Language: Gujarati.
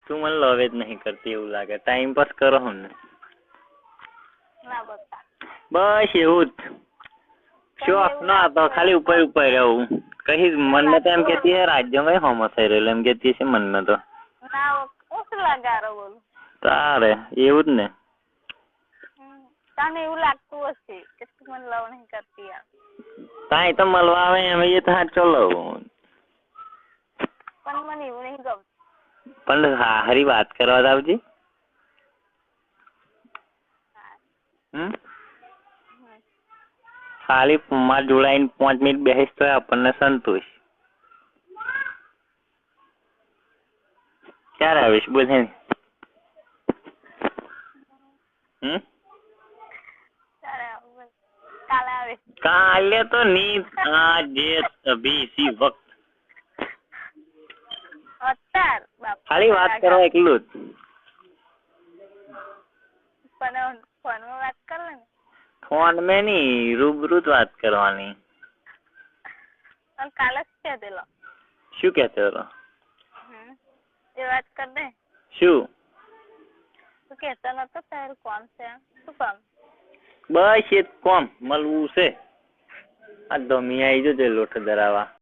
તું મને લવ જ નહીં કરતી એવું લાગે, ટાઈમ પાસ કરો હું ને. ના બતા બસ એવું જ શોખ ના તો ખાલી ઉપર ઉપર રહું. કઈ મનમાં તો એમ કેતી હે રાજ્યમાં હોમો થઈ રહેલો એમ કેતી છે મનમાં તો. ના ઓછું લાગારો બોલું. તારે એવું જ ને. તને એવું લાગતું હશે કે તું મને લવ નહીં કરતી યાર. તાઈ તો મળવા આવે એમ એ તો હા ચલો. પણ મને એવું નહીં ગમતું. પણ હારી વાત કરવા જ આવજી. ખાલી માર જોડાઈને 5 મિનિટ બેસીશ તો આપણને સંતોષ. ક્યારે આવીશ બોલ હે. કાલે તો નહીં, આજે અભી ઇસી વક્ત. ખાલી વાત કરવા એકલું જ. પણ ફોનમાં વાત કર ને. ફોન મેં નહીં, રૂબરૂ જ વાત કરવાની. કાલે જ કહેતેલો. શું કહેતો હતો? એ વાત કર દે. શું? તું કહેતો નતો તારું કોમ છે, શું કામ? બસ એ કોમ મળવું છે. આ ધમી આવી જજે લોટ ધરાવા.